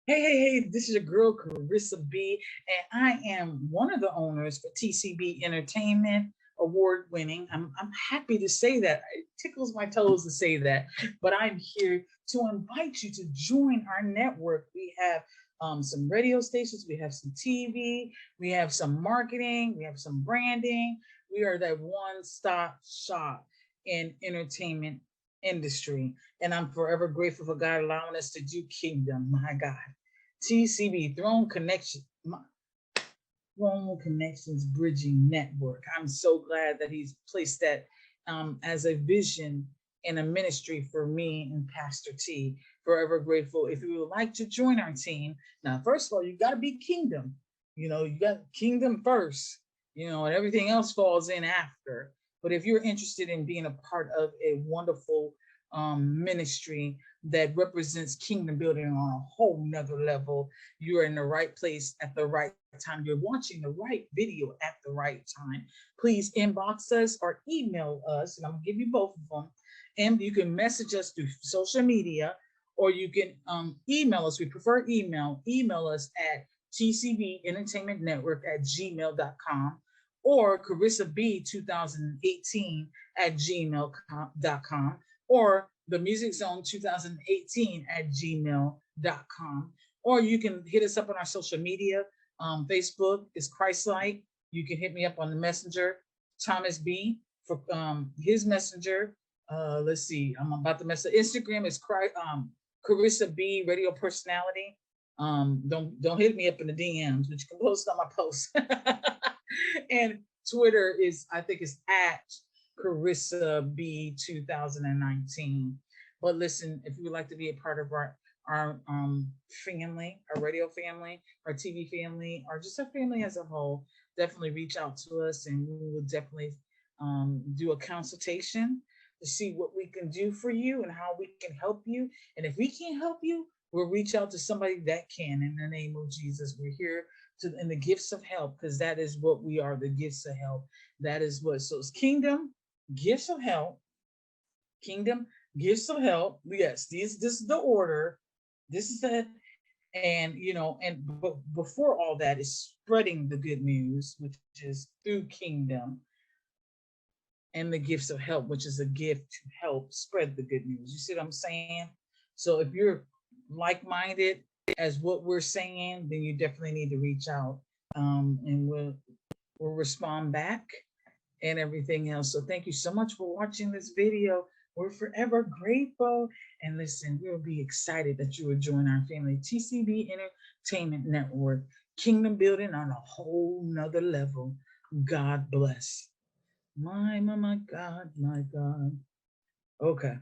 Hey, this is your girl, Carissa B, and I am one of the owners for TCB Entertainment, award winning. I'm happy to say that. It tickles my toes to say that, but I'm here to invite you to join our network. We have some radio stations, we have some TV, we have some marketing, we have some branding. We are that one-stop shop in entertainment industry. And I'm forever grateful for God allowing us to do kingdom. My God. TCB, Throne Connection, Throne Connections Bridging Network. I'm so glad that he's placed that as a vision and a ministry for me and Pastor T. Forever grateful. If you would like to join our team, now, first of all, you got to be kingdom. You know, you got kingdom first, you know, and everything else falls in after. But if you're interested in being a part of a wonderful ministry that represents kingdom building on a whole nother level, you're in the right place at the right time. You're watching the right video at the right time. Please inbox us or email us, and I'm gonna give you both of them. And you can message us through social media, or you can email us. We prefer email. Email us at tcbentertainmentnetwork@gmail.com or carissab2018@gmail.com or the Music Zone 2018@gmail.com. Or you can hit us up on our social media. Facebook is Christlike. You can hit me up on the messenger, Thomas B, for his messenger. Let's see, I'm about to mess up. Instagram is Carissa B, radio personality. Don't hit me up in the DMs, but you can post on my post. And Twitter is, I think it's at Carissa B 2019. But listen, if you would like to be a part of our family, our radio family, our TV family, or just our family as a whole, definitely reach out to us, and we will definitely do a consultation to see what we can do for you and how we can help you. And if we can't help you, we'll reach out to somebody that can. In the name of Jesus, we're here in the gifts of help, because that is what we are, the gifts of help. That is what, so it's kingdom, gifts of help, kingdom, gifts of help. Yes, this is the order. This is the, and you know, and before all that is spreading the good news, which is through kingdom, and the gifts of help, which is a gift to help spread the good news. You see what I'm saying? So if you're like-minded as what we're saying, then you definitely need to reach out, and we'll respond back and everything else. So thank you so much for watching this video. We're forever grateful. And listen, we'll be excited that you will join our family, TCB Entertainment Network, kingdom building on a whole nother level. God bless. My God, my God. Okay.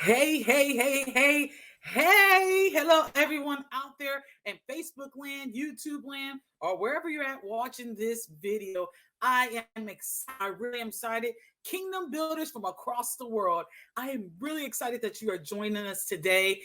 Hey. Hello, everyone out there in Facebook land, YouTube land, or wherever you're at watching this video. I am excited. I really am excited. Kingdom builders from across the world. I am really excited that you are joining us today.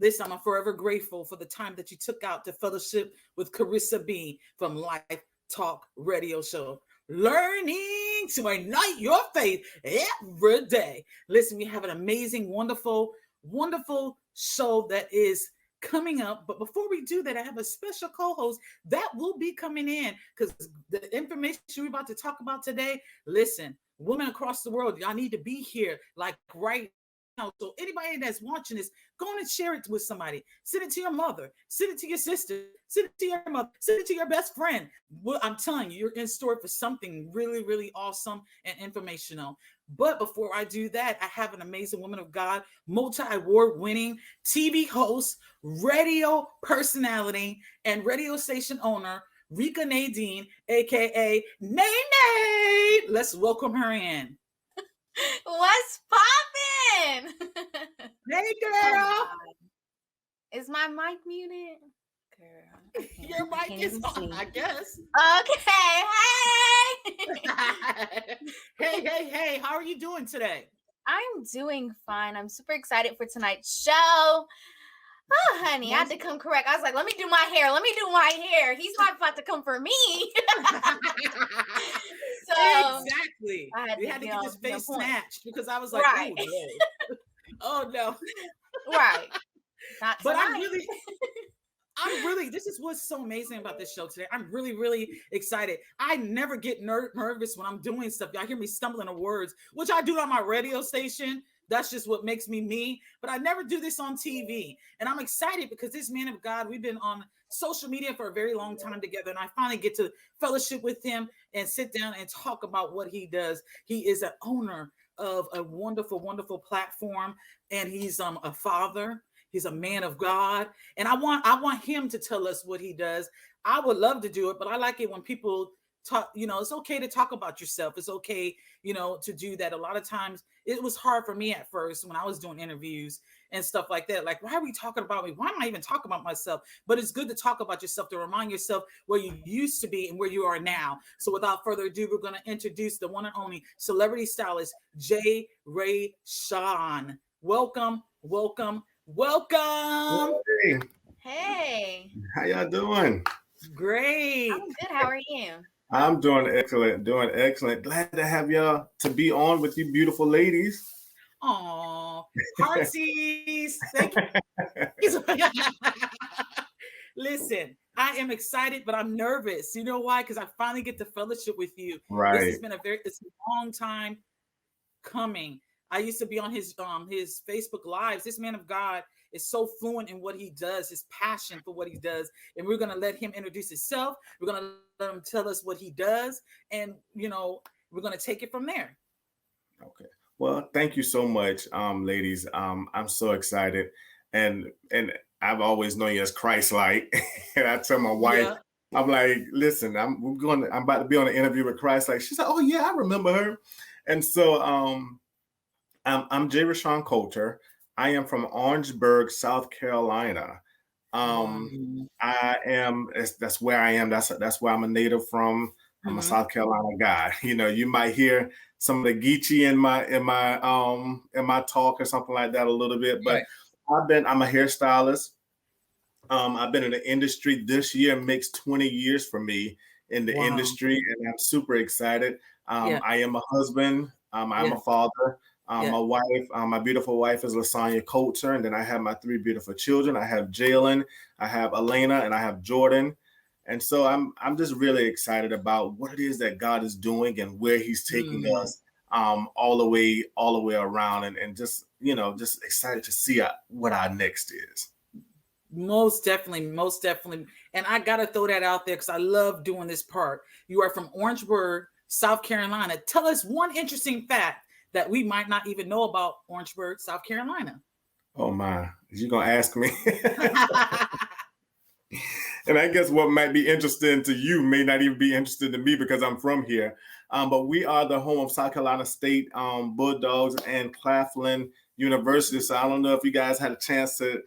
Listen, I'm forever grateful for the time that you took out to fellowship with Carissa B from Life Talk radio show. Learning to ignite your faith every day. Listen, we have an amazing, wonderful, wonderful show that is coming up. But before we do that, I have a special co-host that will be coming in because the information we're about to talk about today, listen, women across the world, y'all need to be here like right now. So anybody that's watching this, go on and share it with somebody. Send it to your mother, send it to your sister, send it to your mother, send it to your best friend. Well, I'm telling you, you're in store for something really, really awesome and informational. But before I do that, I have an amazing woman of God, multi-award winning TV host, radio personality, and radio station owner, Rica Nadine, aka Nay. Let's welcome her in. What's poppin'? Hey, girl. Is my mic muted? Girl, your mic is on, I guess. Okay. Hey. Hey. How are you doing today? I'm doing fine. I'm super excited for tonight's show. Oh, honey, I had to come correct. I was like, let me do my hair. He's not about to come for me. So exactly. We had to get this face snatched because I was like, right. Oh no. Right. Not but I'm really, this is what's so amazing about this show today. I'm really, really excited. I never get nervous when I'm doing stuff. Y'all hear me stumbling on words, which I do on my radio station. That's just what makes me me. But I never do this on TV. And I'm excited because this man of God, we've been on social media for a very long time together. And I finally get to fellowship with him and sit down and talk about what he does. He is an owner of a wonderful, wonderful platform. And he's a father. He's a man of God. And I want him to tell us what he does. I would love to do it, but I like it when people talk, it's okay to talk about yourself. It's okay, to do that. A lot of times it was hard for me at first when I was doing interviews and stuff like that. Like, why are we talking about me? Why am I even talking about myself? But it's good to talk about yourself, to remind yourself where you used to be and where you are now. So without further ado, we're going to introduce the one and only celebrity stylist, RASHAWN. Welcome. Hey. How y'all doing? Great. I'm good. How are you? I'm doing excellent. Glad to have y'all to be on with you beautiful ladies. Aw, heartsies. Thank you. Listen, I am excited, but I'm nervous. You know why? Because I finally get to fellowship with you. Right. This has been it's a long time coming. I used to be on his Facebook Lives. This man of God is so fluent in what he does, his passion for what he does. And we're going to let him introduce himself. We're going to let him tell us what he does. And, we're going to take it from there. Okay. Well, thank you so much, ladies. I'm so excited. And I've always known you as Christ-like. And I tell my wife, yeah. I'm like, listen, I'm about to be on an interview with Christ-like. She's like, oh yeah, I remember her. And so, I'm RASHAWN Coulter. I am from Orangeburg, South Carolina. I am. That's where I am. That's where I'm a native from. I'm a South Carolina guy. You might hear some of the Geechee in my talk or something like that a little bit. But I'm a hairstylist. I've been in the industry. This year makes 20 years for me in the industry, and I'm super excited. I am a husband. I'm a father. My wife, my beautiful wife is Lasagna Coulter, and then I have my 3 beautiful children. I have Jalen, I have Elena, and I have Jordan. And so I'm just really excited about what it is that God is doing and where He's taking us all the way around, and just excited to see what our next is. Most definitely. And I gotta throw that out there because I love doing this part. You are from Orangeburg, South Carolina. Tell us one interesting fact that we might not even know about Orangeburg, South Carolina. Oh my, you're gonna ask me. And I guess what might be interesting to you may not even be interesting to me because I'm from here. But we are the home of South Carolina State Bulldogs and Claflin University. So I don't know if you guys had a chance to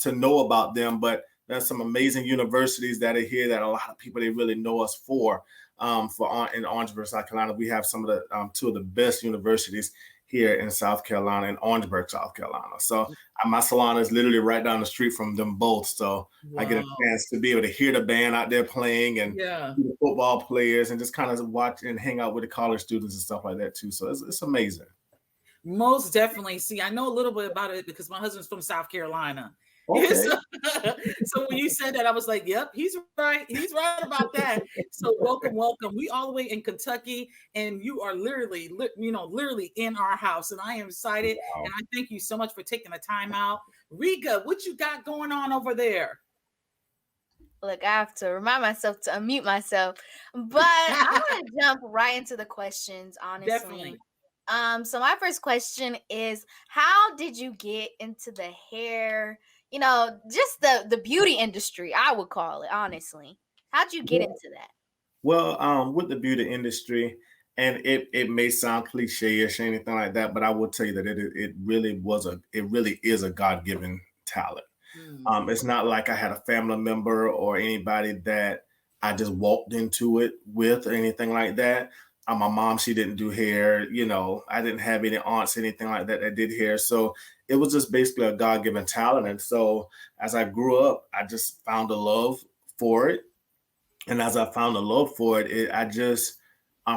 know about them, but there's some amazing universities that are here that a lot of people, they really know us for in Orangeburg, South Carolina. We have some of the 2 of the best universities here in South Carolina, in Orangeburg, South Carolina. So my salon is literally right down the street from them both. So I get a chance to be able to hear the band out there playing and the football players and just kind of watch and hang out with the college students and stuff like that too. So it's amazing. Most definitely. See, I know a little bit about it because my husband's from South Carolina. Okay. So when you said that, I was like, yep, he's right. He's right about that. So welcome. We all the way in Kentucky, and you are literally in our house. And I am excited. Wow. And I thank you so much for taking the time out. Rica, what you got going on over there? Look, I have to remind myself to unmute myself. But I want to jump right into the questions, honestly. Definitely. So my first question is, how did you get into the hair, just the beauty industry, I would call it, honestly? How'd you get into that? Well, with the beauty industry, and it may sound cliche-ish or anything like that, but I will tell you that it really is a God-given talent. It's not like I had a family member or anybody that I just walked into it with or anything like that. My mom, she didn't do hair, I didn't have any aunts, anything like that did hair. So it was just basically a God-given talent. And so as I grew up, I just found a love for it. And as I found a love for it, I just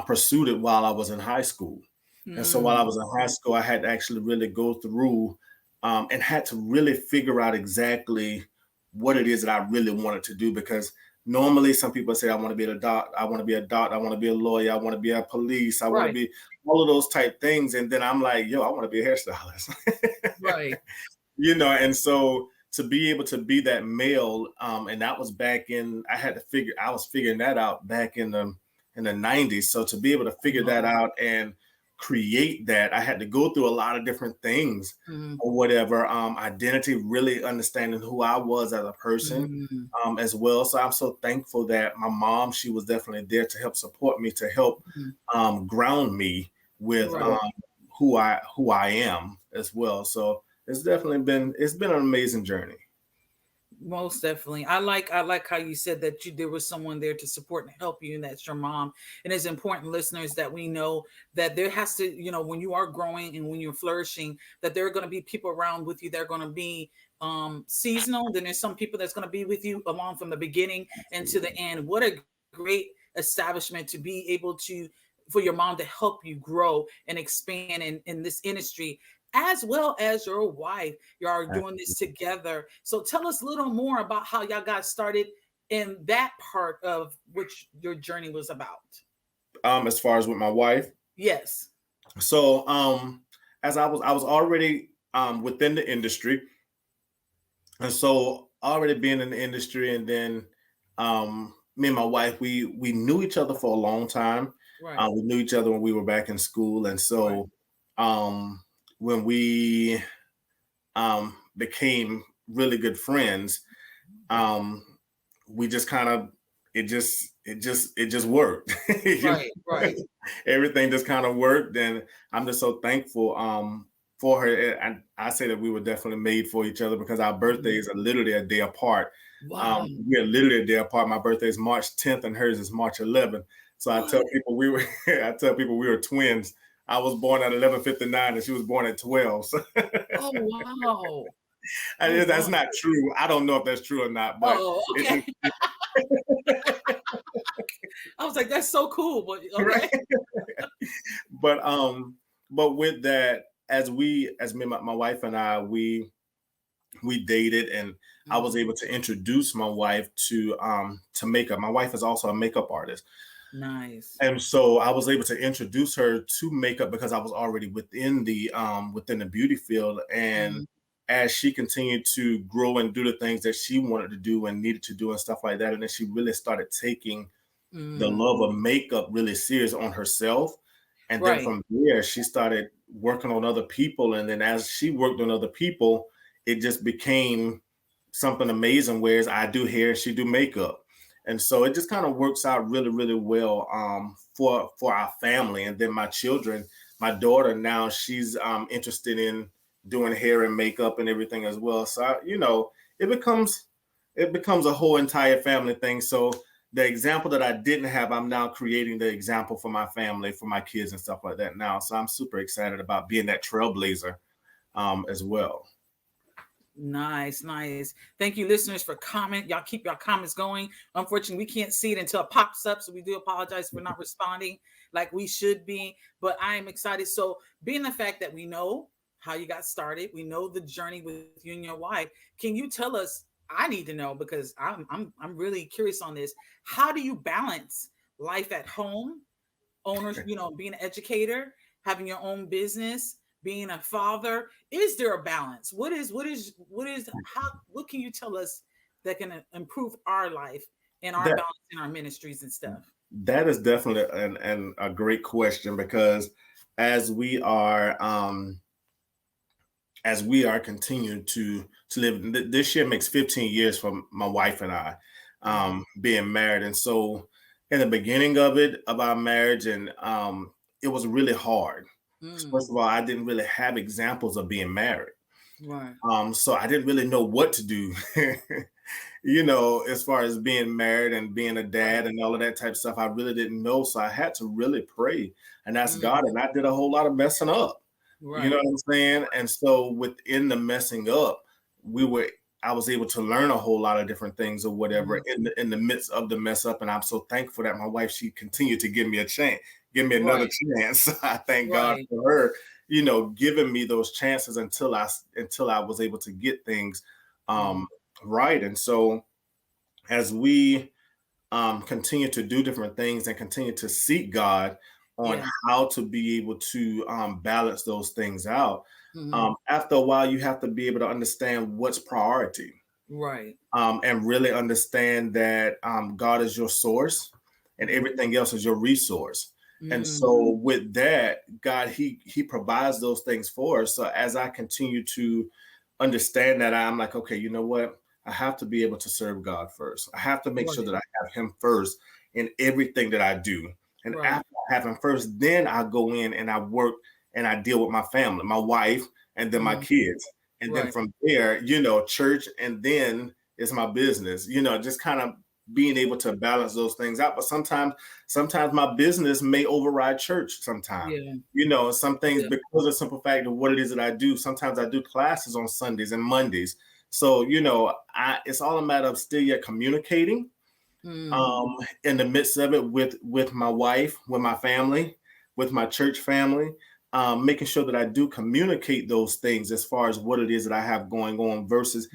pursued it while I was in high school. And so while I was in high school, I had to actually really go through and had to really figure out exactly what it is that I really wanted to do, because normally some people say, I want to be a doctor, I want to be a lawyer, I want to be a police, I want to be all of those type things. And then I'm like, I want to be a hairstylist. Right. And so to be able to be that male, and that was back in, I was figuring that out back in the 90s. So to be able to figure that out and create that, I had to go through a lot of different things or whatever, identity, really understanding who I was as a person as well. So I'm so thankful that my mom, she was definitely there to help support me, to help ground me with who I am as well. So it's been an amazing journey. Most definitely. I like how you said that there was someone there to support and help you, and that's your mom. And it's important, listeners, that we know that there has to, when you are growing and when you're flourishing, that there are going to be people around with you that are going to be seasonal. Then there's some people that's going to be with you along from the beginning and to the end. What a great establishment to be able for your mom to help you grow and expand in this industry, as well as your wife. You are doing this together. So tell us a little more about how y'all got started in that part of which your journey was about. As far as with my wife? Yes. So as I was already within the industry. And so already being in the industry, and then me and my wife, we knew each other for a long time. Right. We knew each other when we were back in school. And so when we became really good friends, we just kind of, it just worked. Right. Everything just kind of worked. And I'm just so thankful for her. And I say that we were definitely made for each other, because our birthdays are literally a day apart. Wow. We are literally a day apart. My birthday is March 10th and hers is March 11th. So I tell people we were twins. I was born at 11:59 and she was born at 12. So. Oh, wow. That's not true. I don't know if that's true or not, but okay. I was like, that's so cool, but okay. But with that, as me, my wife and I, we dated, and I was able to introduce my wife to makeup. My wife is also a makeup artist. Nice. And so I was able to introduce her to makeup because I was already within the beauty field. And as she continued to grow and do the things that she wanted to do and needed to do and stuff like that, and then she really started taking the love of makeup really serious on herself. And then from there, she started working on other people. And then as she worked on other people, it just became something amazing, whereas I do hair, she do makeup. And so it just kind of works out really, really well for our family. And then my children, my daughter now, she's interested in doing hair and makeup and everything as well. So, it becomes a whole entire family thing. So the example that I didn't have, I'm now creating the example for my family, for my kids and stuff like that now. So I'm super excited about being that trailblazer as well. Nice, nice. Thank you, listeners, for comment. Y'all keep your comments going. Unfortunately, we can't see it until it pops up, so we do apologize for not responding like we should be. But I am excited. So, being the fact that we know how you got started, we know the journey with you and your wife. Can you tell us? I need to know because I'm really curious on this. How do you balance life at home, owners, being an educator, having your own business, being a father? Is there a balance? What can you tell us that can improve our life and our balance in our ministries and stuff? That is definitely a great question, because as we are continuing to live, this year makes 15 years for my wife and I being married. And so in the beginning of our marriage, and it was really hard. First of all, I didn't really have examples of being married. Right. So I didn't really know what to do, as far as being married and being a dad and all of that type of stuff. I really didn't know. So I had to really pray and ask God. And I did a whole lot of messing up. Right. You know what I'm saying? And so within the messing up, I was able to learn a whole lot of different things or whatever in the midst of the mess up. And I'm so thankful that my wife, she continued to give me a chance, give me another chance. I thank God for her, giving me those chances until I was able to get things right. And so as we continue to do different things and continue to seek God on how to be able to balance those things out. After a while, you have to be able to understand what's priority. Right. And really understand that God is your source and everything else is your resource. And so with that, God, he provides those things for us. So as I continue to understand that, I'm like, okay, you know what? I have to be able to serve God first. I have to make sure that I have him first in everything that I do. And after I have him first, then I go in and I work and I deal with my family, my wife, and then my kids. And then from there, church, and then it's my business, just kind of being able to balance those things out. But sometimes my business may override church sometimes, some things because of the simple fact of what it is that I do. Sometimes I do classes on Sundays and Mondays. So, it's all a matter of still yet communicating in the midst of it with my wife, with my family, with my church family, making sure that I do communicate those things as far as what it is that I have going on versus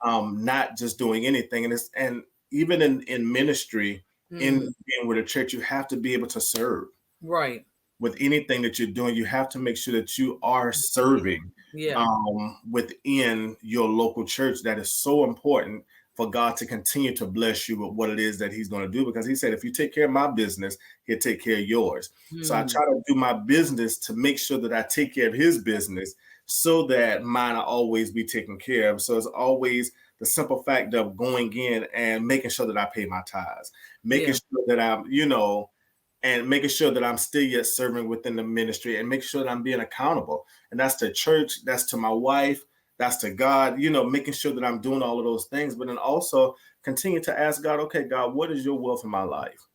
not just doing anything. And even in ministry, in being with a church, you have to be able to serve. Right. With anything that you're doing, you have to make sure that you are serving within your local church. That is so important for God to continue to bless you with what it is that he's going to do, because he said, if you take care of my business, he'll take care of yours. So I try to do my business to make sure that I take care of his business so that mine will always be taken care of. So it's always the simple fact of going in and making sure that I pay my tithes, making sure that I'm, and making sure that I'm still yet serving within the ministry, and making sure that I'm being accountable. And that's to church, that's to my wife, that's to God, making sure that I'm doing all of those things, but then also continue to ask God, okay, God, what is your will for my life?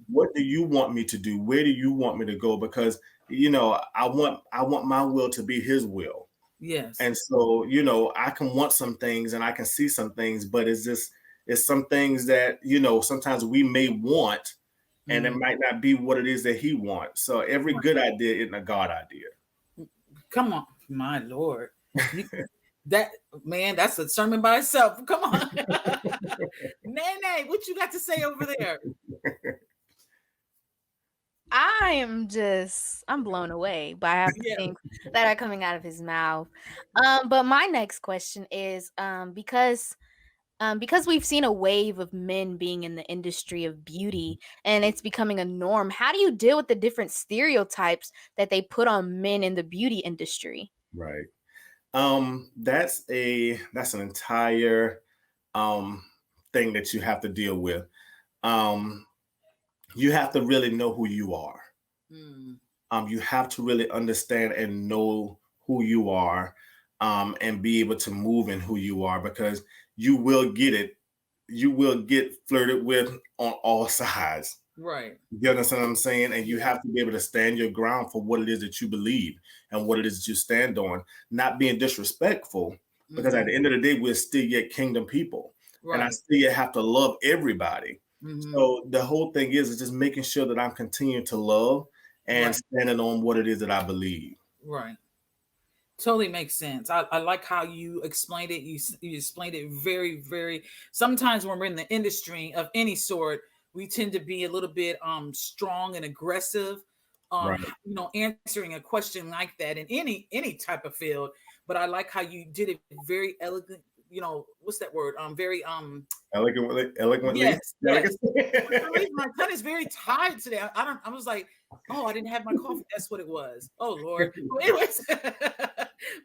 What do you want me to do? Where do you want me to go? Because, I want my will to be his will. Yes. And so, I can want some things and I can see some things, but it's some things that, sometimes we may want, and it might not be what it is that he wants. So every good idea isn't a God idea. Come on, my Lord. That's a sermon by itself. Come on. Nene, what you got to say over there? I'm blown away by half the things that are coming out of his mouth. But my next question is, because we've seen a wave of men being in the industry of beauty and it's becoming a norm, how do you deal with the different stereotypes that they put on men in the beauty industry? Right. That's an entire thing that you have to deal with. You have to really know who you are. You have to really understand and know who you are, and be able to move in who you are, because you will get it you will get flirted with on all sides. Right. You understand what I'm saying? And you have to be able to stand your ground for what it is that you believe and what it is that you stand on, not being disrespectful, because at the end of the day, we're still yet kingdom people. Right. And I still yet have to love everybody. So the whole thing is just making sure that I'm continuing to love and standing on what it is that I believe. Right. Totally makes sense. I like how you explained it. You explained it very, very. Sometimes when we're in the industry of any sort, we tend to be a little bit strong and aggressive, you know, answering a question like that in any type of field. But I like how you did it very elegant. You know, what's that word? Very eloquently. Yes. My tongue is very tired today. I was like, oh, I didn't have my coffee. That's what it was. Oh Lord. Anyways,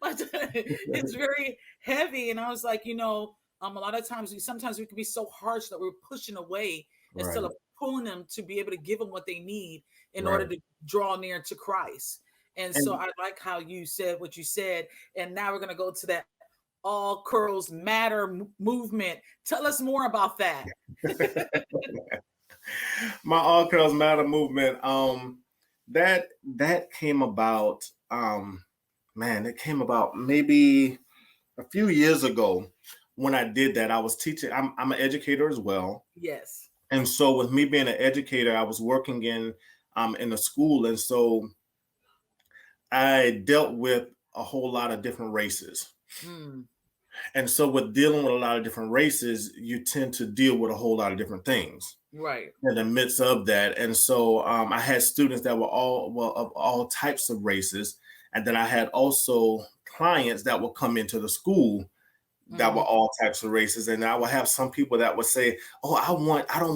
it's very heavy, and I was like, you know, a lot of times we can be so harsh that we're pushing away instead of pulling them to be able to give them what they need in order to draw near to Christ. And so I like how you said what you said, and now we're gonna go to that All Curls Matter movement. Tell us more about that. My All Curls Matter movement, that came about, it came about maybe a few years ago. When I did that, I was teaching. I'm an educator as well. Yes. And so with me being an educator, I was working in the school, and so I dealt with a whole lot of different races. And so with dealing with a lot of different races, you tend to deal with a whole lot of different things. Right. In the midst of that. And so I had students that were of all types of races. And then I had also clients that would come into the school that were all types of races. And I would have some people that would say, oh, I don't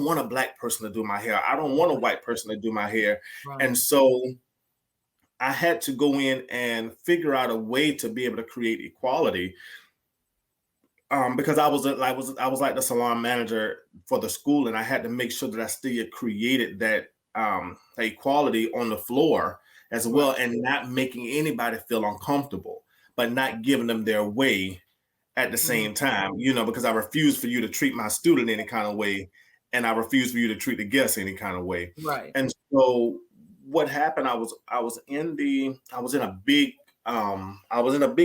want a Black person to do my hair. I don't want a white person to do my hair. Right. And so I had to go in and figure out a way to be able to create equality. Because I was like the salon manager for the school, and I had to make sure that I still created that equality on the floor as well, and not making anybody feel uncomfortable, but not giving them their way at the same time, you know, because I refuse for you to treat my student any kind of way, and I refuse for you to treat the guests any kind of way. Right. And so what happened? I was in a big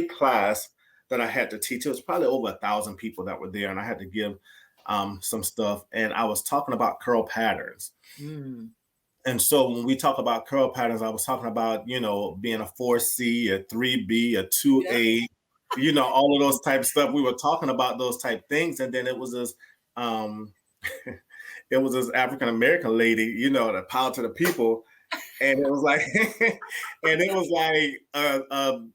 class that I had to teach. It was probably over 1,000 people that were there, and I had to give some stuff. And I was talking about curl patterns. And so when we talk about curl patterns, I was talking about, you know, being a 4C, a 3B, a 2A, you know, all of those type of stuff. We were talking about those type things. And then it was this African-American lady, you know, that power to the people. And it was like,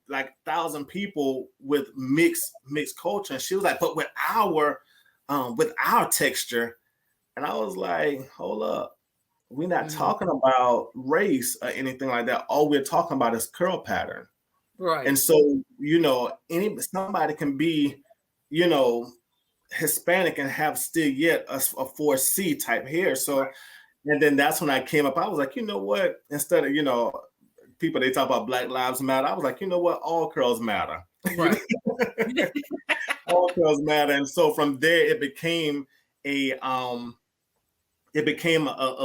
like 1,000 people with mixed culture. And she was like, but with our texture. And I was like, hold up, we're not talking about race or anything like that. All we're talking about is curl pattern. Right. And so, you know, somebody can be, you know, Hispanic and have still yet a 4C type hair. So. And then that's when I came up. I was like, you know what? Instead of, you know, people, they talk about Black Lives Matter. I was like, you know what? All curls matter. Right. All curls matter. And so from there, it became a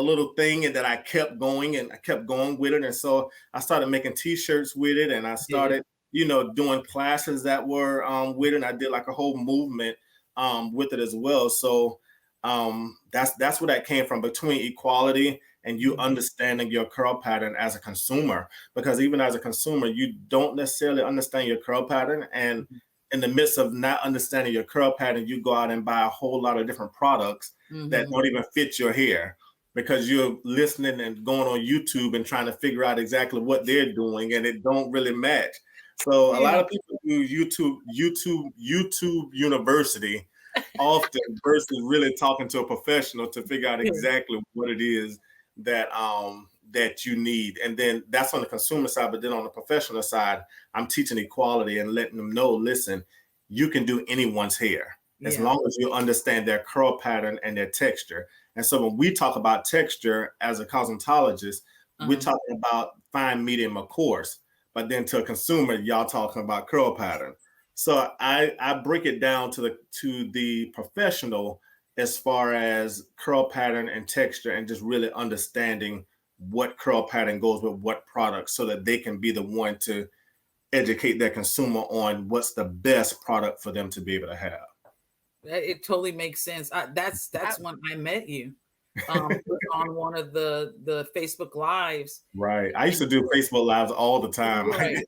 little thing, and that I kept going with it. And so I started making T-shirts with it, and I started, you know, doing classes that were with it. And I did like a whole movement with it as well. So that's where that came from, between equality and you understanding your curl pattern as a consumer, because even as a consumer, you don't necessarily understand your curl pattern. And in the midst of not understanding your curl pattern, you go out and buy a whole lot of different products that don't even fit your hair, because you're listening and going on YouTube and trying to figure out exactly what they're doing, and it don't really match. So a lot of people do YouTube University often versus really talking to a professional to figure out exactly what it is that that you need. And then that's on the consumer side. But then on the professional side, I'm teaching equality and letting them know, listen, you can do anyone's hair as long as you understand their curl pattern and their texture. And so when we talk about texture as a cosmetologist, we're talking about fine, medium, or coarse. But then to a consumer, y'all talking about curl pattern. So I break it down to the professional as far as curl pattern and texture, and just really understanding what curl pattern goes with what product, so that they can be the one to educate their consumer on what's the best product for them to be able to have. It totally makes sense. That's when I met you. On one of the Facebook Lives. Right. I used to do Facebook Lives all the time. Right.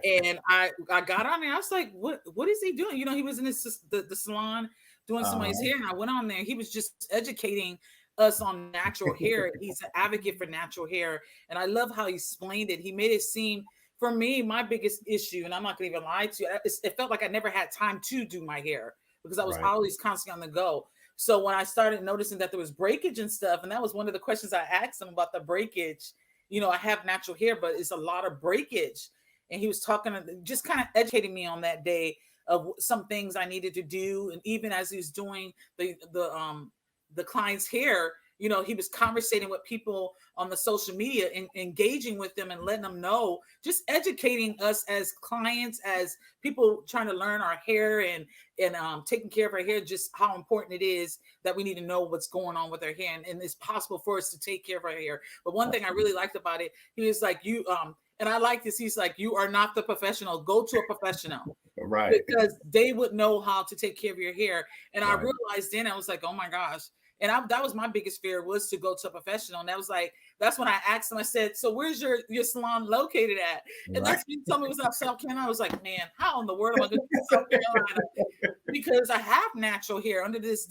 And I got on there. I was like, what is he doing? You know, he was in the salon doing somebody's hair, and I went on there. He was just educating us on natural hair. He's an advocate for natural hair, and I love how he explained it. He made it seem, for me, my biggest issue, and I'm not gonna even lie to you, it felt like I never had time to do my hair because I was always constantly on the go. So when I started noticing that there was breakage and stuff, and that was one of the questions I asked him about the breakage. You know, I have natural hair, but it's a lot of breakage. And he was talking, just kind of educating me on that day of some things I needed to do. And even as he was doing the client's hair, you know, he was conversating with people on the social media and engaging with them and letting them know, just educating us as clients, as people trying to learn our hair and taking care of our hair, just how important it is that we need to know what's going on with our hair. And it's possible for us to take care of our hair. But one thing I really liked about it, he was like, and I like this, he's like, you are not the professional, go to a professional. Right. Because they would know how to take care of your hair. And I realized then, I was like, oh my gosh. And that was my biggest fear, was to go to a professional. And that was like, that's when I asked him, I said, so where's your salon located at? And that's when he told me it was out South Carolina. I was like, man, how in the world am I going to get South Carolina? Because I have natural hair under this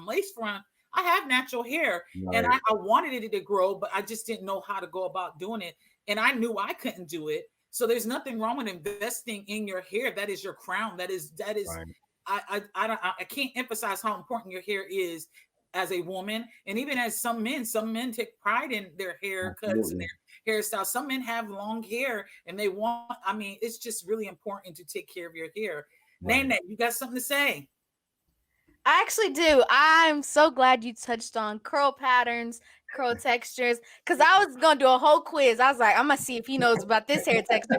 lace front. I have natural hair, and I wanted it to grow, but I just didn't know how to go about doing it. And I knew I couldn't do it. So there's nothing wrong with investing in your hair. That is your crown. That is. I can't emphasize how important your hair is as a woman, and even as some men take pride in their haircuts and their hairstyles. Some men have long hair, and they want. I mean, it's just really important to take care of your hair. Nene, you got something to say? I actually do. I'm so glad you touched on curl patterns, curl textures, because I was gonna do a whole quiz. I was like, I'm gonna see if he knows about this hair texture.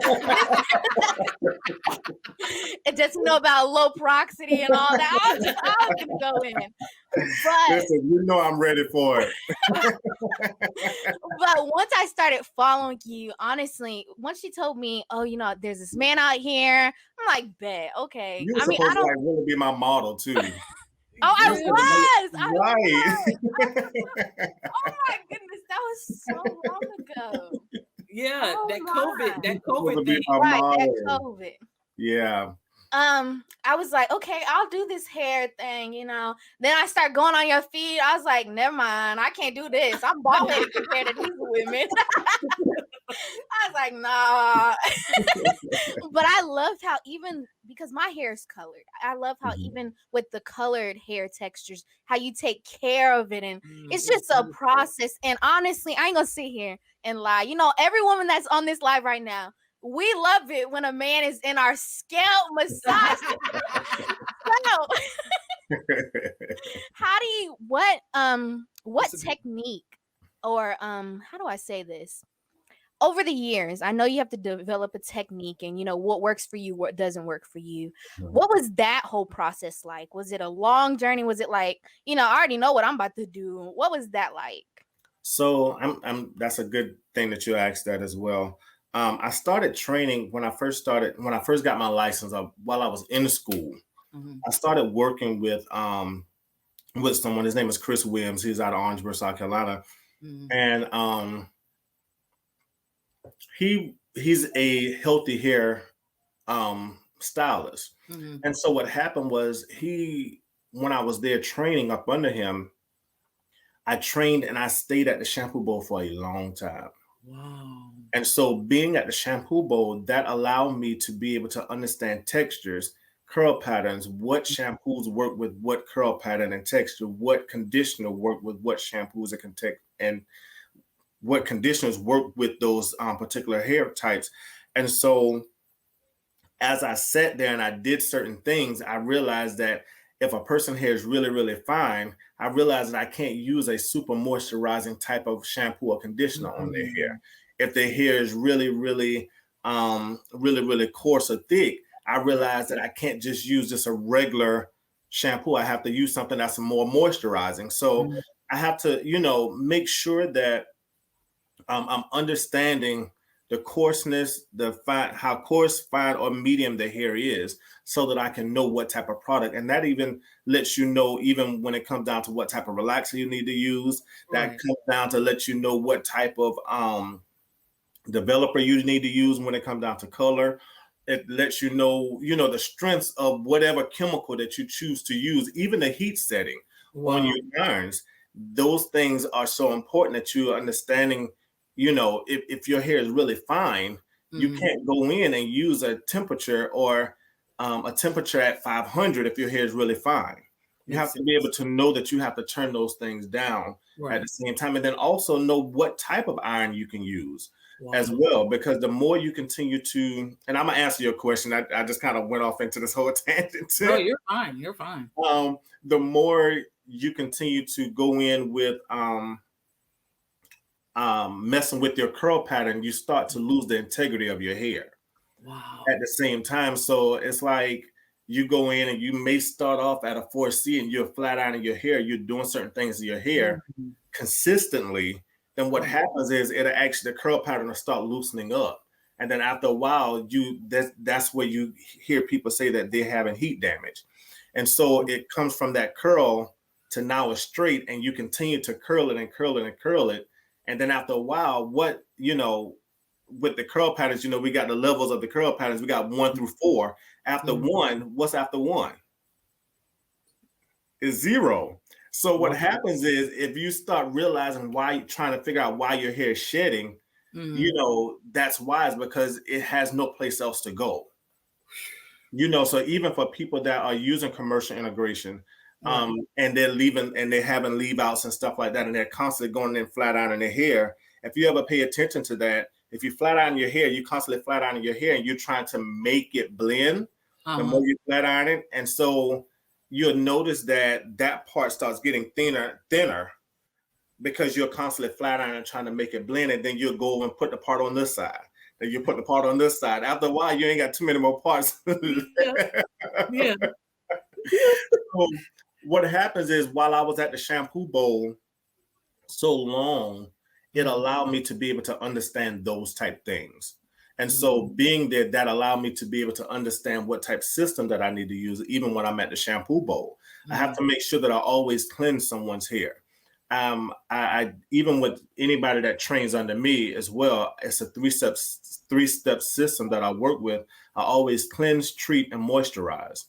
It doesn't know about low porosity and all that. I was gonna go in. But listen, you know I'm ready for it. But once I started following you, honestly, once you told me, oh, you know, there's this man out here, I'm like, bet, okay. You were supposed to like really be my model too. Oh, I was. Right. Oh my goodness, that was so long ago. Yeah, that COVID thing. Right, that COVID. Yeah. I was like, okay, I'll do this hair thing, you know. Then I start going on your feed. I was like, never mind, I can't do this. I'm bald-headed compared to these women. I was like, nah. But I loved how, even because my hair is colored, I love how even with the colored hair textures, how you take care of it. And it's just a process. And honestly, I ain't gonna sit here and lie. You know, every woman that's on this live right now, we love it when a man is in our scalp massage. How do you, what technique, or how do I say this? Over the years, I know you have to develop a technique, and you know what works for you, what doesn't work for you. What was that whole process like? Was it a long journey? Was it like, you know, I already know what I'm about to do? What was that like? So that's a good thing that you asked that as well. I started training when I first got my license while I was in school. I started working with someone. His name is Chris Williams. He's out of Orangeburg, South Carolina. And he's a healthy hair stylist. And so what happened was, when I was there training up under him, I trained and I stayed at the shampoo bowl for a long time. Wow. And so being at the shampoo bowl, that allowed me to be able to understand textures, curl patterns, what shampoos work with what curl pattern and texture, what conditioner work with what shampoos and what conditioners work with those particular hair types. And so as I sat there and I did certain things, I realized that if a person's hair is really, really fine, I realized that I can't use a super moisturizing type of shampoo or conditioner on their hair. If their hair is really, really, really, really coarse or thick, I realized that I can't just use just a regular shampoo, I have to use something that's more moisturizing. So I have to, make sure that I'm understanding the coarseness, the fine, how coarse, fine, or medium the hair is, so that I can know what type of product. And that even lets you know, even when it comes down to what type of relaxer you need to use, that comes down to let you know what type of developer you need to use when it comes down to color. It lets you know, the strengths of whatever chemical that you choose to use, even the heat setting on your irons. Those things are so important that you're understanding, if your hair is really fine, you can't go in and use a temperature or a temperature at 500 if your hair is really fine. You have to be able to know that you have to turn those things down at the same time, and then also know what type of iron you can use as well, because the more you continue to, and I'm gonna answer your question. I just kind of went off into this whole tangent. No, you're fine. You're fine. The more you continue to go in with messing with your curl pattern, you start to lose the integrity of your hair. Wow. At the same time, so it's like you go in and you may start off at a 4C and you're flat ironing your hair, you're doing certain things to your hair consistently. Then what happens is the curl pattern will start loosening up. And then after a while, that's where you hear people say that they're having heat damage. And so it comes from that curl to now a straight, and you continue to curl it and curl it and curl it. And then after a while, with the curl patterns, we got the levels of the curl patterns. We got 1 through 4. After 1, what's after 1? Is 0. So what happens is, if you start realizing why you're trying to figure out why your hair is shedding, that's wise, because it has no place else to go. So even for people that are using commercial integration, and they're leaving and they're having leave outs and stuff like that, and they're constantly going in flat ironing their hair. If you ever pay attention to that, if you flat iron your hair, you constantly flat ironing your hair and you're trying to make it blend the more you flat iron it. And so you'll notice that part starts getting thinner, because you're constantly flat ironing trying to make it blend. And then you'll go and put the part on this side. Then you put the part on this side. After a while, you ain't got too many more parts. Yeah. So what happens is, while I was at the shampoo bowl so long, it allowed me to be able to understand those type things. And so being there, that allowed me to be able to understand what type of system that I need to use, even when I'm at the shampoo bowl. I have to make sure that I always cleanse someone's hair. I even with anybody that trains under me as well, it's a three-step system that I work with. I always cleanse, treat, and moisturize.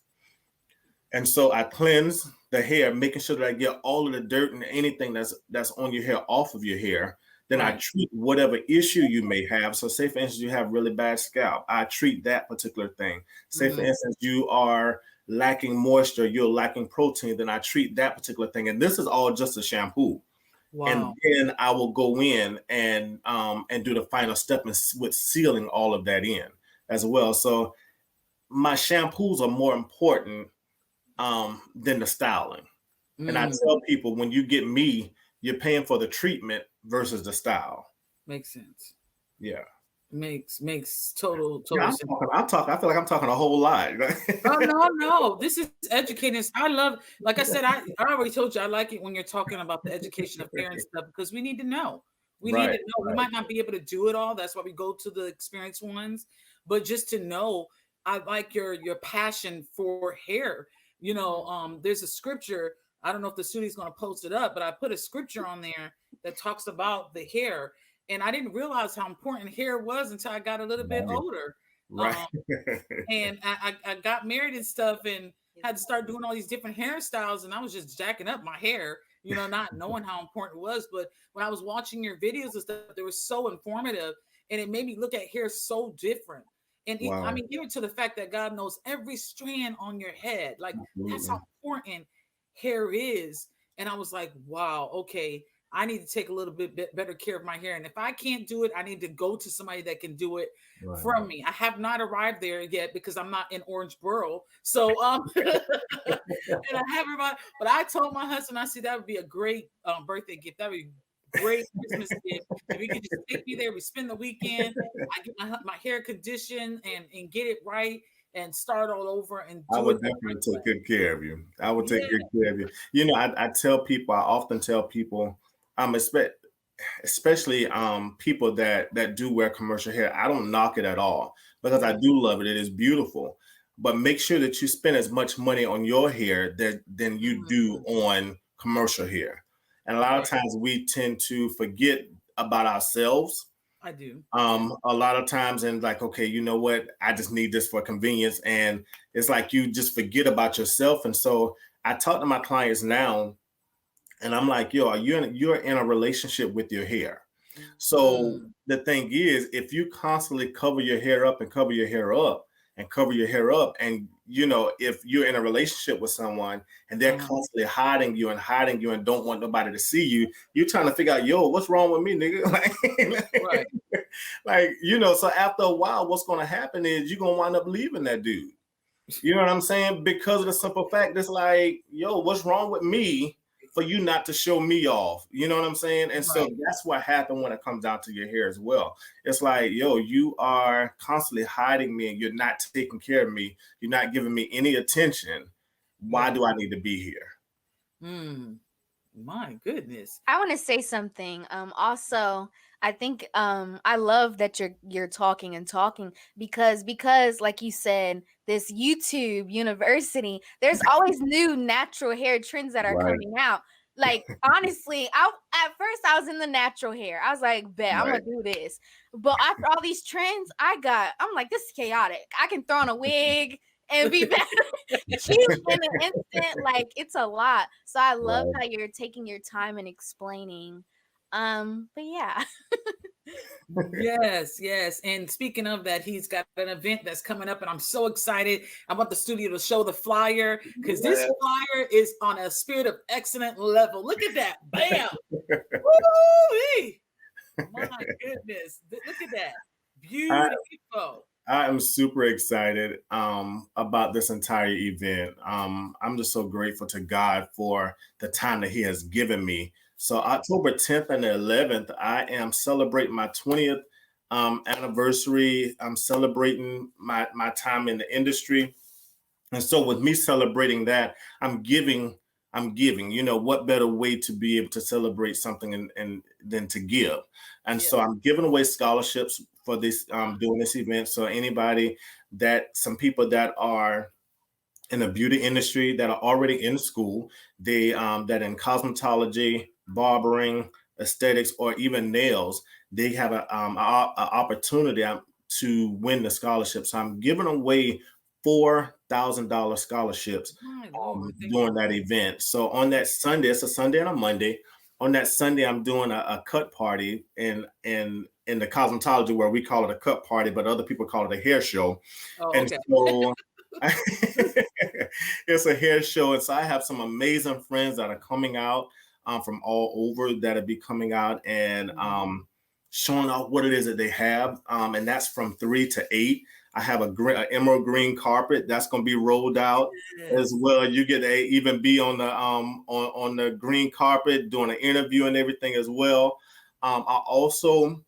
And so I cleanse the hair, making sure that I get all of the dirt and anything that's on your hair off of your hair. Then I treat whatever issue you may have. So say, for instance, you have really bad scalp. I treat that particular thing. Say, for instance, you are lacking moisture, you're lacking protein, then I treat that particular thing. And this is all just a shampoo. Wow. And then I will go in and do the final step with sealing all of that in as well. So my shampoos are more important than the styling. And I tell people, when you get me, you're paying for the treatment versus the style. Makes sense. Yeah. Makes total yeah, sense. I'm talking. I feel like I'm talking a whole lot. No. This is educating. I love, like I said, I already told you, I like it when you're talking about the education of hair and stuff, because we need to know. We need to know. We might not be able to do it all. That's why we go to the experienced ones. But just to know, I like your passion for hair. There's a scripture. I don't know if the studio's going to post it up, but I put a scripture on there that talks about the hair. And I didn't realize how important hair was until I got a little bit older. Right. And I got married and stuff and had to start doing all these different hairstyles. And I was just jacking up my hair, not knowing how important it was. But when I was watching your videos and stuff, they were so informative. And it made me look at hair so different. And even to the fact that God knows every strand on your head. Like, that's how important hair is. And I was like, wow, okay, I need to take a little bit better care of my hair. And if I can't do it, I need to go to somebody that can do it from me. I have not arrived there yet because I'm not in Orangeboro. So, and I haven't arrived, but I told my husband, I said, that would be a great birthday gift. That would be great Christmas gift. If we could just take me there, we spend the weekend, I get my hair conditioned and get it right. and start all over and I do would it the definitely right take way. good care of you. I would take Yeah. good care of you. You know, I tell people, I often tell people, especially people that do wear commercial hair. I don't knock it at all because I do love it. It is beautiful. But make sure that you spend as much money on your hair than you do on commercial hair. And a lot of times we tend to forget about ourselves. I do. A lot of times, and like, okay, you know what? I just need this for convenience. And it's like you just forget about yourself. And so I talk to my clients now, and I'm like, yo, you're in a relationship with your hair. So the thing is, if you constantly cover your hair up and cover your hair up and cover your hair up, and you know, if you're in a relationship with someone and they're constantly hiding you and don't want nobody to see you, you're trying to figure out, yo, what's wrong with me, nigga? Right. Like, you know, so after a while, what's going to happen is you're going to wind up leaving that dude. You know what I'm saying? Because of the simple fact, it's like, yo, what's wrong with me for you not to show me off? You know what I'm saying? And so that's what happened when it comes down to your hair as well. It's like, yo, you are constantly hiding me and you're not taking care of me. You're not giving me any attention. Why do I need to be here? My goodness. I want to say something. Also, I think I love that you're talking and talking because like you said, this YouTube university, there's always new natural hair trends that are coming out. Like honestly, at first I was in the natural hair. I was like, bet I'm gonna do this. But after all these trends, I'm like, this is chaotic. I can throw on a wig and be better cute in an instant. Like it's a lot. So I love how you're taking your time and explaining. But yeah. Yes. And speaking of that, he's got an event that's coming up, and I'm so excited. I want the studio to show the flyer because this flyer is on a spirit of excellent level. Look at that. Bam. Woo-wee. My goodness. Look at that. Beautiful. I am super excited about this entire event. I'm just so grateful to God for the time that He has given me. So October 10th and the 11th, I am celebrating my 20th anniversary. I'm celebrating my time in the industry. And so with me celebrating that, I'm giving. You know, what better way to be able to celebrate something and than to give? And so I'm giving away scholarships for this doing this event. So some people that are in the beauty industry that are already in school, they that in cosmetology, barbering, aesthetics, or even nails, they have an opportunity to win the scholarship. So I'm giving away $4,000 scholarships during that event. So on that Sunday, it's a Sunday and a Monday. On that Sunday, I'm doing a cut party in the cosmetology where we call it a cut party, but other people call it a hair show. And so it's a hair show. And so I have some amazing friends that are coming out from all over that'll be coming out and showing off what it is that they have. And that's from 3 to 8. I have a emerald green carpet that's going to be rolled out as well. You get to even be on the on the green carpet doing an interview and everything as well. I also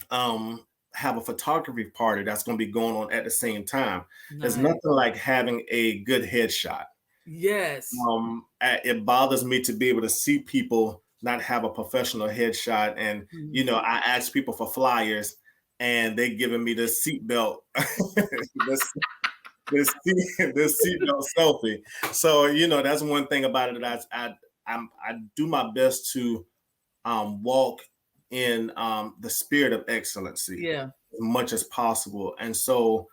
have a photography party that's going to be going on at the same time. There's nothing like having a good headshot. Yes. It bothers me to be able to see people not have a professional headshot. And, you know, I ask people for flyers and they giving me this seatbelt, this seatbelt selfie. So, you know, that's one thing about it that I do my best to walk in the spirit of excellency as much as possible. And so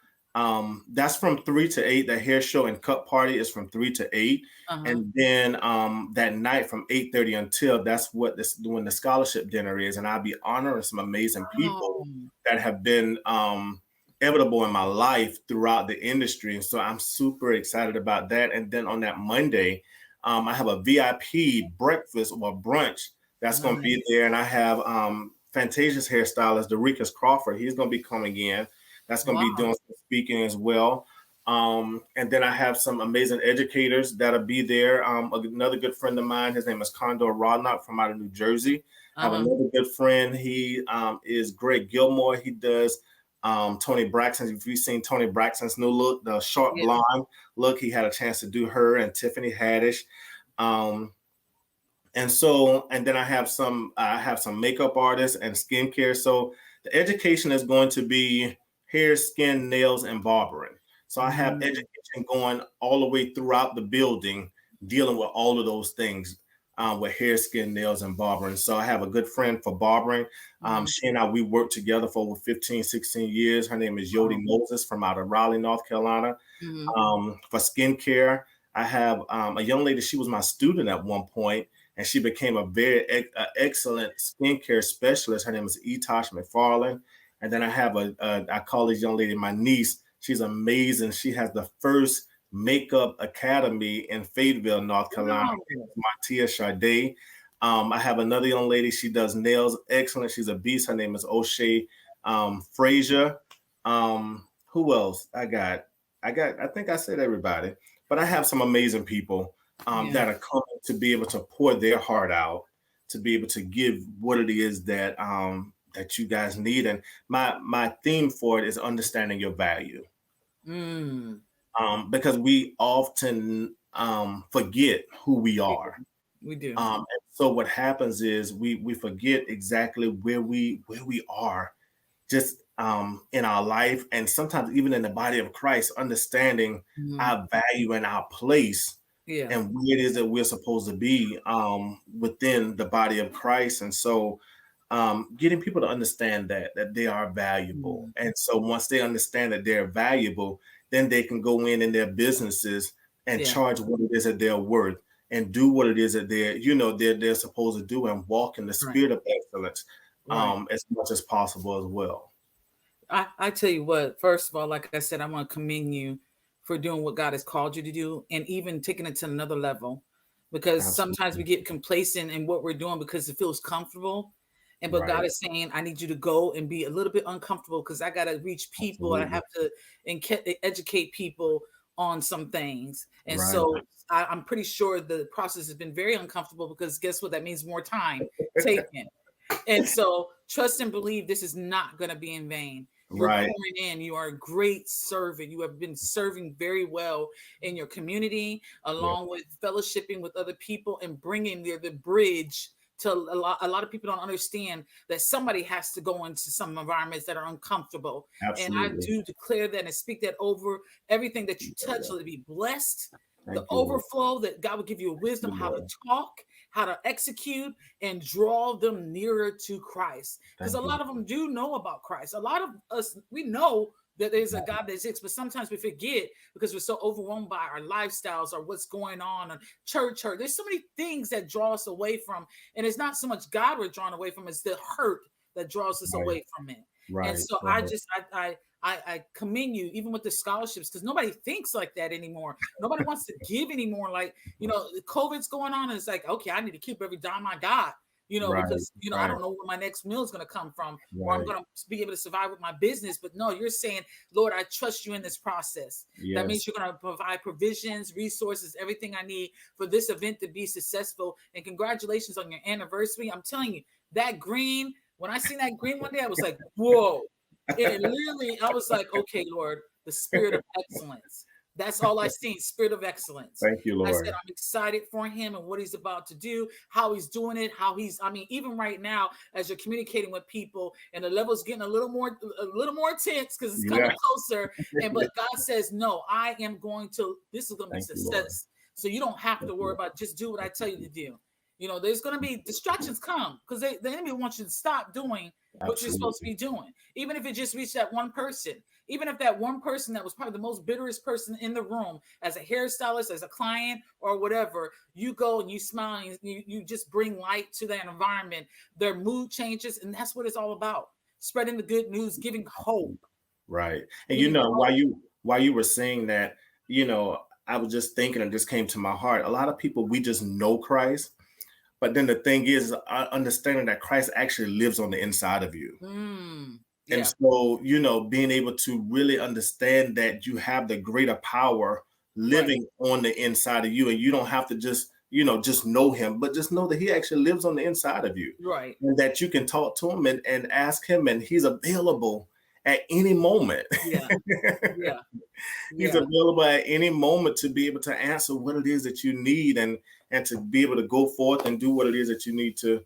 that's from 3 to 8. The hair show and cut party is from 3 to 8. And then that night from 8:30 until that's when the scholarship dinner is. And I'll be honoring some amazing people that have been inevitable in my life throughout the industry. And so I'm super excited about that. And then on that Monday, I have a VIP breakfast or brunch that's going to be there. And I have Fantasia's hairstylist, the Rica's Crawford. He's going to be coming in. That's going to be doing some speaking as well. And then I have some amazing educators that'll be there. Another good friend of mine, his name is Condor Rodnock from out of New Jersey. I have another good friend. He is Greg Gilmore. He does Tony Braxton. If you've seen Tony Braxton's new look, the short blonde look, he had a chance to do her and Tiffany Haddish. And then I have some makeup artists and skincare. So the education is going to be hair, skin, nails, and barbering. So I have education going all the way throughout the building, dealing with all of those things with hair, skin, nails, and barbering. So I have a good friend for barbering. She and I, we worked together for over 15, 16 years. Her name is Yodi Moses from out of Raleigh, North Carolina. For skincare, I have a young lady. She was my student at one point, and she became a very excellent skincare specialist. Her name is Etosh McFarland. And then I have I call this young lady my niece. She's amazing. She has the first makeup academy in Fayetteville, North Carolina. Martia Sade. I have another young lady. She does nails excellent. She's a beast. Her name is O'Shea Frazier. Who else? I think I said everybody, but I have some amazing people that are coming to be able to pour their heart out, to be able to give what it is that that you guys need. And my theme for it is understanding your value. Because we often forget who we are. We do. And so what happens is we forget exactly where we are, just in our life, and sometimes even in the body of Christ, understanding our value and our place, and where it is that we're supposed to be within the body of Christ. And so getting people to understand that they are valuable. And so once they understand that they're valuable, then they can go in their businesses and charge what it is that they're worth, and do what it is that they're supposed to do, and walk in the spirit of excellence as much as possible as well. I tell you what, first of all, like I said, I want to commend you for doing what God has called you to do, and even taking it to another level, because sometimes we get complacent in what we're doing because it feels comfortable. But God is saying, I need you to go and be a little bit uncomfortable, because I got to reach people. I have to educate people on some things. And so I'm pretty sure the process has been very uncomfortable, because guess what? That means more time taken. And so trust and believe this is not going to be in vain. You're pouring in. You are a great servant. You have been serving very well in your community, along with fellowshipping with other people and bringing the bridge to a lot of people. Don't understand that somebody has to go into some environments that are uncomfortable. Absolutely. And I do declare that and speak that over everything that you touch. Let it be blessed. The overflow, that God will give you wisdom how to talk, how to execute, and draw them nearer to Christ. Because a lot of them do know about Christ. A lot of us, we know that there's a God that exists, but sometimes we forget because we're so overwhelmed by our lifestyles or what's going on, and church hurt. There's so many things that draw us away from, and it's not so much God we're drawn away from, it's the hurt that draws us away from it. And so I commend you, even with the scholarships, because nobody thinks like that anymore. Nobody wants to give anymore. Like, COVID's going on, and it's like, okay, I need to keep every dime I got. Because, I don't know where my next meal is going to come from, or I'm going to be able to survive with my business. But no, you're saying, Lord, I trust you in this process. That means you're going to provide provisions, resources, everything I need for this event to be successful. And congratulations on your anniversary. I'm telling you, that green, when I seen that green one day, I was like, whoa. It literally, I was like, okay, Lord, the spirit of excellence. That's all I see, spirit of excellence. Thank you, Lord. I said, I'm excited for him and what he's about to do, how he's doing it, even right now, as you're communicating with people, and the level's getting a little more intense because it's coming closer. But God says, no, this is going to be success. So you don't have to worry about, just do what I tell you to do. There's going to be distractions come, because the enemy wants you to stop doing what you're supposed to be doing. Even if it just reached that one person, even if that one person that was probably the most bitterest person in the room, as a hairstylist, as a client, or whatever, you go and you smile and you just bring light to that environment. Their mood changes, and that's what it's all about. Spreading the good news, giving hope. Right. And while you were saying that, I was just thinking, and this came to my heart. A lot of people, we just know Christ. But then the thing is, understanding that Christ actually lives on the inside of you. And so, being able to really understand that you have the greater power living on the inside of you, and you don't have to just know him, but just know that he actually lives on the inside of you. Right. And that you can talk to him and ask him, and he's available at any moment. Yeah. Yeah. He's Yeah. available at any moment to be able to answer what it is that you need, and to be able to go forth and do what it is that you need to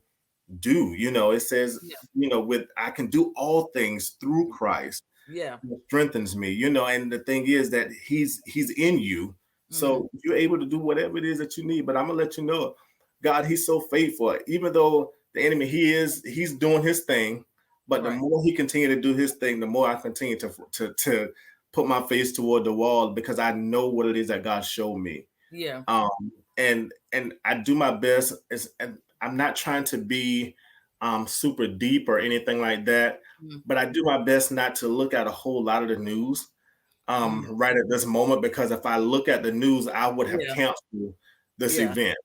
do. You know, it says, Yeah. you know, with I can do all things through Christ Yeah. who strengthens me, you know, and the thing is that he's in you. So you're able to do whatever it is that you need. But I'm gonna let you know, God, he's so faithful. Even though the enemy, he's doing his thing, but the more he continue to do his thing, the more I continue to put my face toward the wall, because I know what it is that God showed me. Yeah. And I do my best. And I'm not trying to be super deep or anything like that, but I do my best not to look at a whole lot of the news right at this moment, because if I look at the news, I would have canceled this event.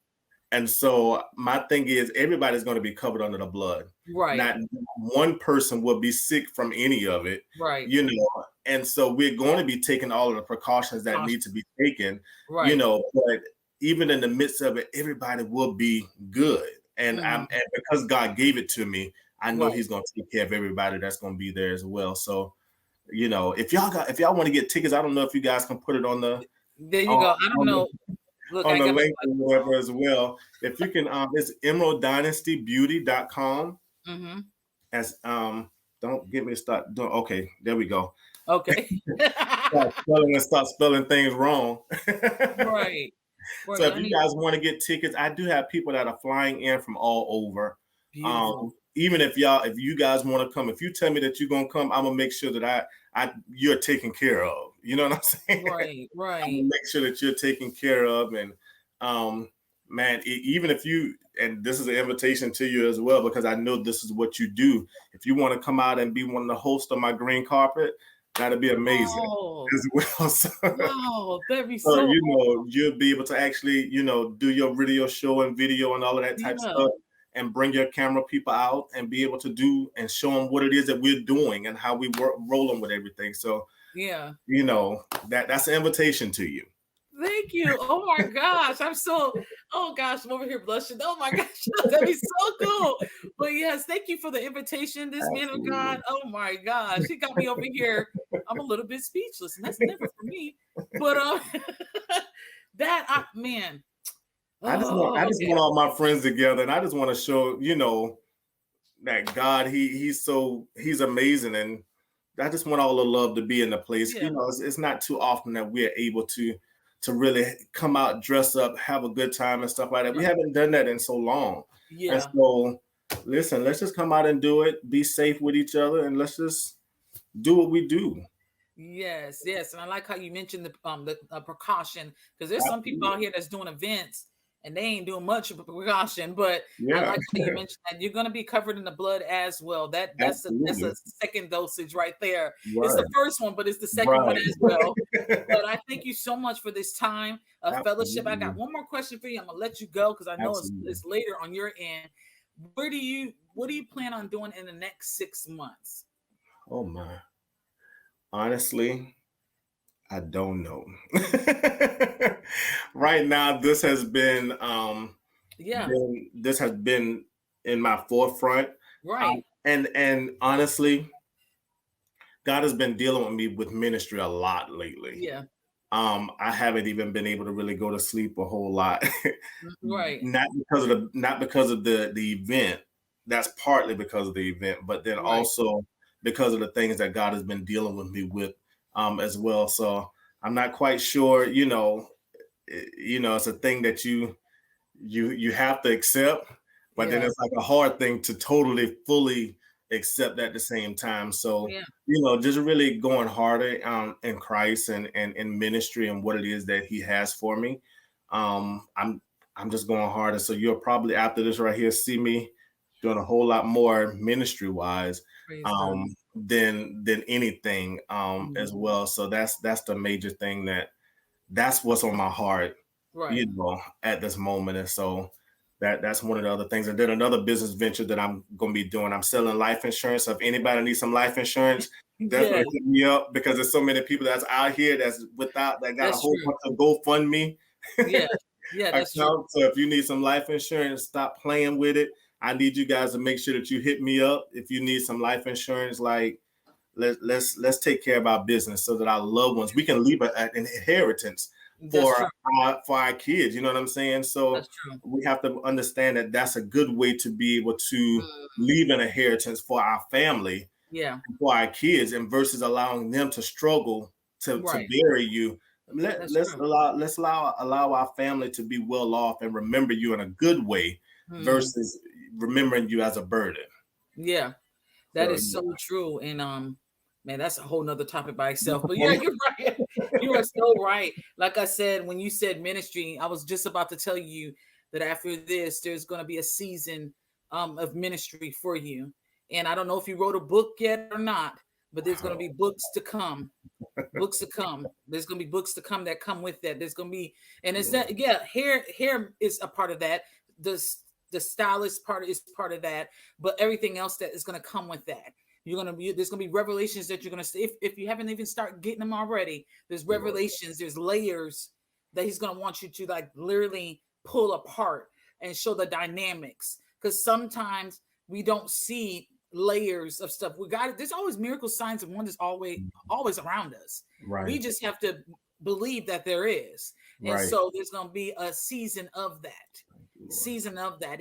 And so my thing is, everybody's going to be covered under the blood. Right. Not one person will be sick from any of it. Right. You know, and so we're going to be taking all of the precautions that need to be taken. Right. You know, but even in the midst of it, everybody will be good. And and because God gave it to me, I know he's going to take care of everybody that's going to be there as well. So, you know, if y'all want to get tickets, I don't know if you guys can put it on the there you go. I don't know. Look, on the link or whatever as well. If you can, it's emeralddynastybeauty.com. As don't get me to start doing. Okay, there we go. Okay. start spelling things wrong. Right. So if you guys want to get tickets, I do have people that are flying in from all over. Beautiful. Even if you guys want to come, if you tell me that you're gonna come, I'm gonna make sure that you're taken care of. You know what I'm saying? Right. I'm gonna make sure that you're taken care of. And man, even if you, and this is an invitation to you as well, because I know this is what you do. If you want to come out and be one of the hosts of my green carpet, that'd be amazing as well. So, wow, that'd be so you know, you'll be able to actually, you know, do your radio show and video and all of that type of stuff, and bring your camera people out and be able to do and show them what it is that we're doing and how we work rolling with everything. So you know, that's an invitation to you. Thank you. Oh my gosh. I'm over here blushing. Oh my gosh. That'd be so cool. But yes, thank you for the invitation. This man of God. Oh my gosh. He got me over here. I'm a little bit speechless, and that's never for me. But man. I just want all my friends together, and I just want to show, you know, that God, he's amazing, and I just want all the love to be in the place. You know, it's not too often that we're able to really come out, dress up, have a good time and stuff like that. We haven't done that in so long. And so, listen, let's just come out and do it, be safe with each other, and let's just do what we do. Yes. And I like how you mentioned the precaution, because there's some people out here that's doing events and they ain't doing much of a precaution, but I like how you mentioned that you're going to be covered in the blood as well. That's a second dosage right there. Right. It's the first one, but it's the second one as well. But I thank you so much for this time of fellowship. I got one more question for you. I'm gonna let you go because I know it's later on your end. What do you plan on doing in the next 6 months? Oh my. Honestly, I don't know. Right now, this has been this has been in my forefront. Right. And honestly, God has been dealing with me with ministry a lot lately. Yeah. I haven't even been able to really go to sleep a whole lot. Right. Not because of the event. That's partly because of the event, but then also because of the things that God has been dealing with me with as well. So I'm not quite sure, you know, it's a thing that you have to accept, but then it's like a hard thing to totally fully accept at the same time. So, you know, just really going harder in Christ and in ministry and what it is that he has for me. I'm just going harder. So you'll probably after this right here see me doing a whole lot more ministry wise than anything as well. So that's the major thing that's what's on my heart, you know, at this moment. And so that's one of the other things. And then another business venture that I'm going to be doing, I'm selling life insurance. So if anybody needs some life insurance, definitely hit me up, because there's so many people that's out here that got a whole bunch of GoFundMe. That's true. So if you need some life insurance, stop playing with it. I need you guys to make sure that you hit me up if you need some life insurance. Like let's take care of our business so that our loved ones, we can leave an inheritance for our kids. You know what I'm saying? So we have to understand that that's a good way to be able to leave an inheritance for our family, for our kids, and versus allowing them to struggle to bury you. Let's allow our family to be well off and remember you in a good way versus remembering you as a burden. Yeah, that is so true. And man, that's a whole nother topic by itself. But yeah, you're right. You are so right. Like I said, when you said ministry, I was just about to tell you that after this, there's going to be a season of ministry for you. And I don't know if you wrote a book yet or not, but there's going to be books to come. Books to come. There's going to be books to come that come with that. There's going to be, and it's that, hair is a part of that. The stylist part is part of that, but everything else that is going to come with that. There's going to be revelations that you're going to see. If you haven't even started getting them already, there's revelations, there's layers that he's going to want you to like literally pull apart and show the dynamics. Because sometimes we don't see layers of stuff. There's always miracle signs and wonders always around us. Right. We just have to believe that there is. And so there's going to be a season of that.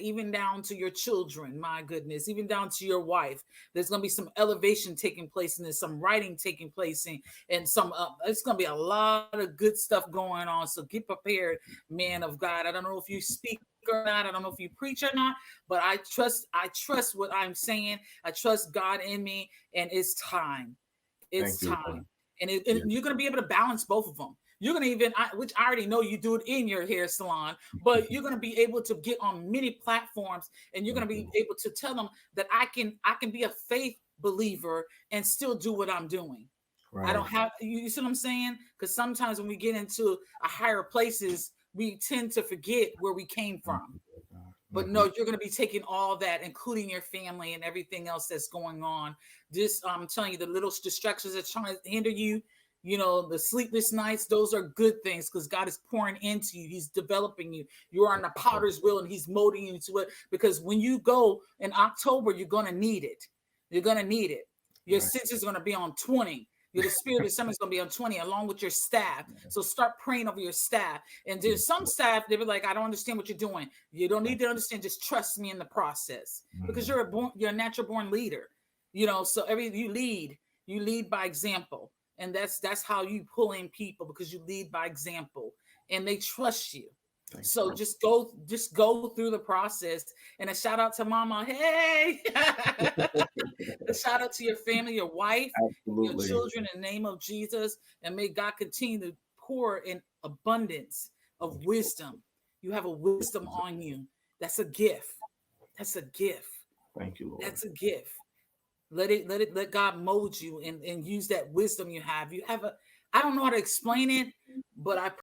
Even down to your children, my goodness, even down to your wife. There's going to be some elevation taking place, and there's some writing taking place, and some it's going to be a lot of good stuff going on. So get prepared, man of God. I don't know if you speak or not, I don't know if you preach or not, but I trust what I'm saying. I trust God in me, and it's time. It's time. And you're going to be able to balance both of them. You're going to even, which I already know you do it in your hair salon, but you're going to be able to get on many platforms, and you're going to be able to tell them that I can be a faith believer and still do what I'm doing. Right. I don't have, you see what I'm saying? Because sometimes when we get into higher places, we tend to forget where we came from. But no, you're going to be taking all that, including your family and everything else that's going on. This, I'm telling you, the little distractions that trying to hinder you, the sleepless nights, those are good things because God is pouring into you. He's developing you. You're on the potter's wheel, and he's molding you to it. Because when you go in October, you're going to need it. You're going to need it. Your sense is going to be on 20. The spirit of summer is going to be on 20 along with your staff. So start praying over your staff. And there's some staff, they be like, I don't understand what you're doing. You don't need to understand. Just trust me in the process because you're a natural born leader. So you lead by example. And that's how you pull in people, because you lead by example and they trust you. So just go through the process. And a shout out to Mama. Hey, a shout out to your family, your wife, your children, in the name of Jesus. And may God continue to pour in abundance of wisdom. You have a wisdom on you. That's a gift. That's a gift. Thank you, Lord. That's a gift. Let God mold you and use that wisdom you have. I don't know how to explain it, but